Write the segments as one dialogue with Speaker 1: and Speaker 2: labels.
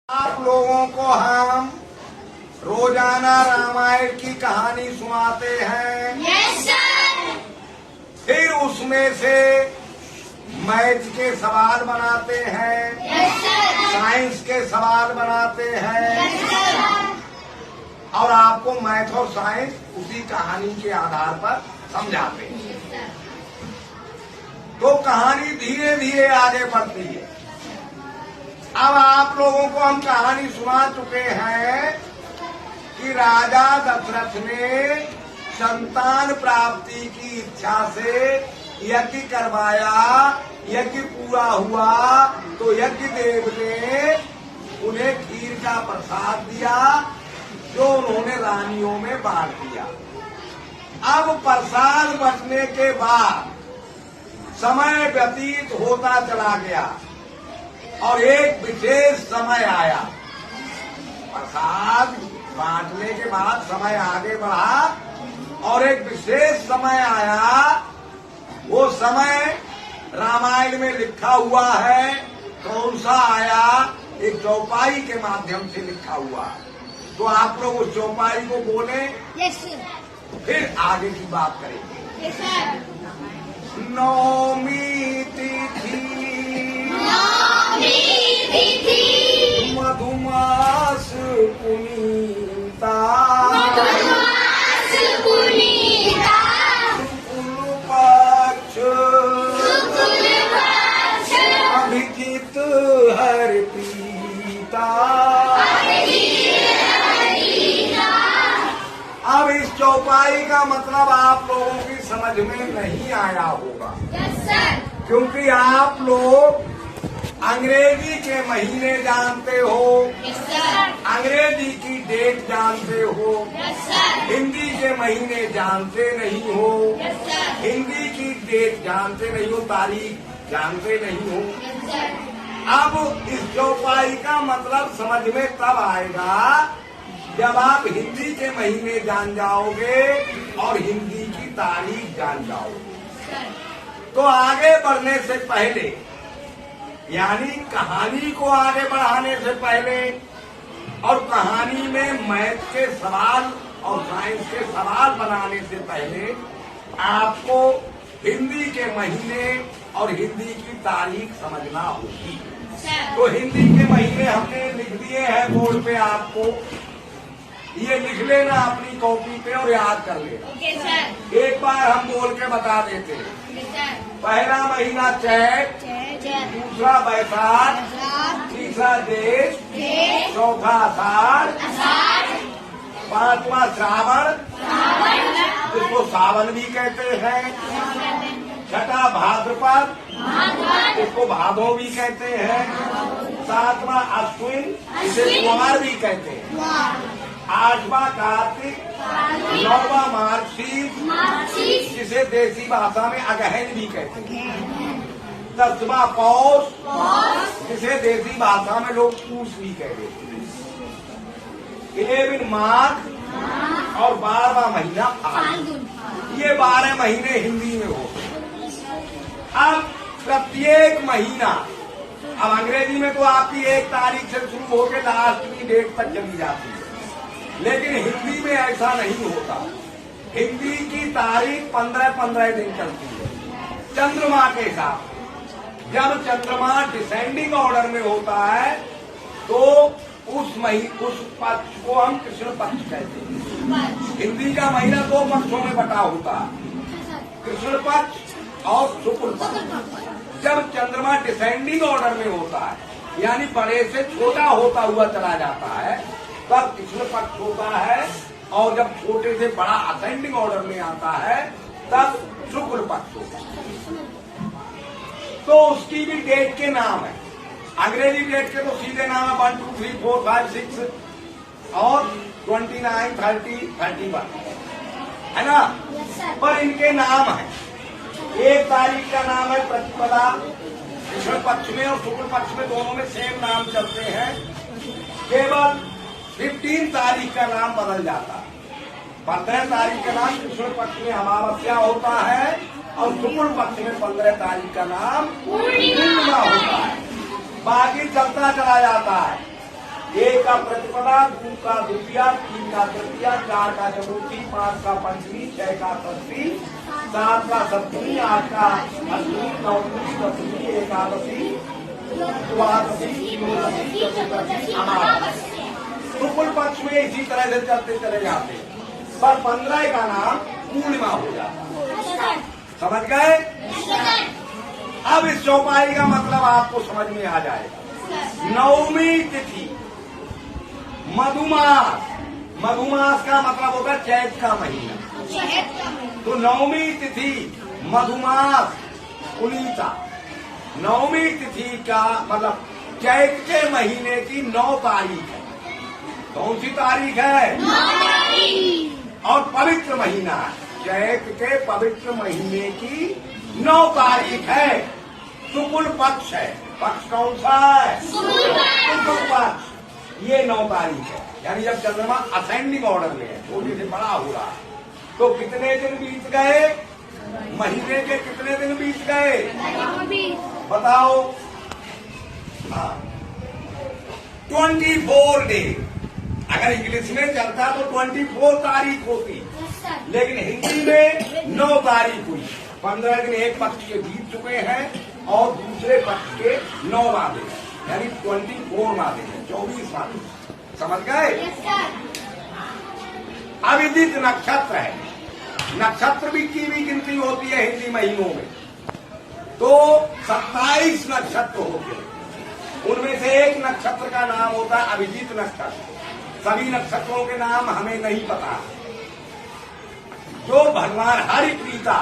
Speaker 1: आप लोगों को हम रोजाना रामायण की कहानी सुनाते हैं।
Speaker 2: Yes sir.
Speaker 1: फिर उसमें से मैथ के सवाल बनाते हैं।
Speaker 2: Yes sir.
Speaker 1: साइंस के सवाल बनाते हैं।
Speaker 2: Yes sir.
Speaker 1: और आपको मैथ और साइंस उसी कहानी के आधार पर समझाते हैं। तो कहानी धीरे धीरे आगे बढ़ती है। अब आप लोगों को हम कहानी सुना चुके हैं कि राजा दशरथ ने संतान प्राप्ति की इच्छा से यज्ञ करवाया। यज्ञ पूरा हुआ तो यज्ञ देव ने उन्हें खीर का प्रसाद दिया, जो उन्होंने रानियों में बांट दिया। अब प्रसाद बचने के बाद समय व्यतीत होता चला गया और एक विशेष समय आया। प्रसाद बांटने के बाद समय आगे बढ़ा और एक विशेष समय आया। वो समय रामायण में लिखा हुआ है। कौन सा आया? एक चौपाई के माध्यम से लिखा हुआ। तो आप लोग उस चौपाई को बोले,
Speaker 2: यस सर।
Speaker 1: फिर आगे की बात करेंगे।
Speaker 2: Yes sir.
Speaker 1: नौमी तिथि मधुमास पुनीता अभिजित हर पीता। अब इस चौपाई का मतलब आप लोगों की समझ में नहीं आया होगा।
Speaker 2: Yes sir.
Speaker 1: क्योंकि आप लोग अंग्रेजी के महीने जानते हो,
Speaker 2: यस सर।
Speaker 1: अंग्रेजी की डेट जानते हो,
Speaker 2: यस सर।
Speaker 1: हिंदी के महीने जानते नहीं हो,
Speaker 2: यस सर।
Speaker 1: हिंदी की डेट जानते नहीं हो, तारीख जानते नहीं हो।
Speaker 2: Yes sir.
Speaker 1: अब इस चौपाई का मतलब समझ में तब आएगा जब आप हिंदी के महीने जान जाओगे और हिंदी की तारीख जान जाओगे। तो आगे बढ़ने से पहले, यानी कहानी को आगे बढ़ाने से पहले और कहानी में मैथ के सवाल और साइंस के सवाल बनाने से पहले आपको हिंदी के महीने और हिंदी की तारीख समझना होगी। तो हिंदी के महीने हमने लिख दिए हैं बोर्ड पे, आपको ये लिख लेना अपनी कॉपी पे और याद कर लेना।
Speaker 2: Okay sir.
Speaker 1: एक बार हम बोल के बता देते हैं। पहला महीना चैत, दूसरा बैसाख, तीसरा ज्येष्ठ, चौथा आषाढ़, पांचवा श्रावण, जिसको सावन भी कहते हैं, छठा भाद्रपद, इसको भादो भी कहते हैं, सातवां अश्विन, इसे कुमार भी कहते हैं, आठवां कार्तिक, नौवां मार्गशीर्ष, जिसे देसी भाषा में अगहन भी कहते हैं, दसवां पौष, जिसे देसी भाषा में लोग पूष भी कहते हैं, 11 माघ और 12वां महीना फाल्गुन। ये 12 महीने हिंदी में होते हैं। अब प्रत्येक महीना, अब अंग्रेजी में तो आपकी 1 तारीख से शुरू होकर लास्ट की डेट तक चली जाती है, लेकिन हिंदी में ऐसा नहीं होता। हिंदी की तारीख 15-15 दिन चलती है चंद्रमा के साथ। जब चंद्रमा डिसेंडिंग ऑर्डर में होता है तो उस पक्ष को हम कृष्ण पक्ष कहते हैं। हिंदी का महीना 2 पक्षों में बटा होता है, कृष्ण पक्ष और शुक्ल पक्ष। जब चंद्रमा डिसेंडिंग ऑर्डर में होता है, यानी बड़े से छोटा होता हुआ चला जाता है, तब कृष्ण पक्ष होता है, और जब छोटे से बड़ा असेंडिंग ऑर्डर में आता है तब शुक्ल पक्ष होता है। तो उसकी भी डेट के नाम है। अंग्रेजी डेट के तो सीधे नाम है 1, 2, 3, 4, 5, 6 और 29, 30, 31, है ना? पर इनके नाम है। 1 तारीख का नाम है प्रतिपदा, कृष्ण पक्ष में और शुक्ल पक्ष में दोनों में सेम नाम चलते हैं। केवल 15 तारीख का नाम बदल जाता है। 15 तारीख का नाम कृष्ण पक्ष में अमावस्या होता है और शुक्ल पक्ष में 15 तारीख का नाम पूर्णिमा होता है। बाकी चलता चला जाता है। एक का प्रतिपदा, दो का द्वितीया, तीन का तृतीया, चार का चतुर्थी, पांच का पंचमी, छह का षष्ठी, सात का सप्तमी, आठ का अष्टमी, नवमी, दसवीं, एकादशी, द्वादशी, त्रयोदशी, चतुर्दशी, अमावस्या। तो कुल पक्ष में इसी तरह से चलते चले जाते हैं। पर 15 का नाम पूर्णिमा हो जाता है। समझ गए? अब इस चौपाई का मतलब आपको समझ में आ जाएगा। नवमी तिथि मधुमास, मधुमास का मतलब होगा चैत का महीना। तो नवमी तिथि मधुमास पुनीता, नवमी तिथि का मतलब चैत के महीने की 9 तारीख है। कौन सी तारीख है? और पवित्र महीना है। चैत के पवित्र महीने की 9 तारीख है। शुक्ल पक्ष है। पक्ष कौन सा है? शुक्ल पक्ष। ये 9 तारीख है, यानी जब चंद्रमा असेंडिंग ऑर्डर में है, छोटे से बड़ा हो रहा है। तो कितने दिन बीत गए? महीने के कितने दिन बीत गए बताओ? 24 डे। अगर इंग्लिश में चलता तो 24 तारीख होती, लेकिन हिंदी में 9 तारीख हुई। 15 दिन एक पक्ष के बीत चुके हैं और दूसरे पक्ष के 9 वादे हैं, यानी 24 वादे हैं, 24 वादे। समझ गए? अभिजित नक्षत्र है। नक्षत्र की भी गिनती होती है हिंदी महीनों में। तो 27 नक्षत्र होते हैं। उनमें से एक नक्षत्र का नाम होता है अभिजित नक्षत्र। सभी नक्षत्रों के नाम हमें नहीं पता। जो भगवान हरिप्रीता,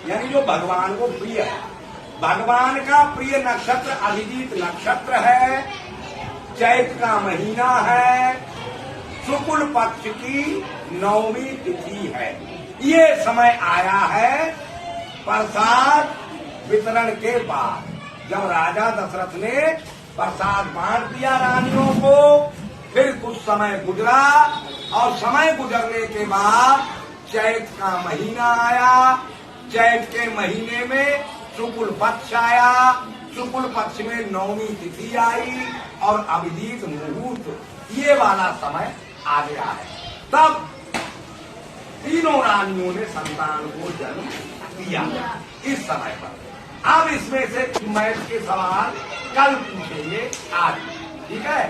Speaker 1: यानी जो भगवान को प्रिय है, भगवान का प्रिय नक्षत्र अभिजीत नक्षत्र है। चैत का महीना है। शुक्ल पक्ष की 9वीं तिथि है। ये समय आया है प्रसाद वितरण के बाद, जब राजा दशरथ ने प्रसाद बांट दिया रानियों को। फिर कुछ समय गुजरा और समय गुजरने के बाद चैत का महीना आया। चैत के महीने में शुक्ल पक्ष आया। शुक्ल पक्ष में 9वीं तिथि आई और अभिजीत मुहूर्त, ये वाला समय आ गया है। तब तीनों रानियों ने संतान को जन्म दिया इस समय पर। अब इसमें से मैथ के सवाल कल पूछेंगे आज, ठीक है?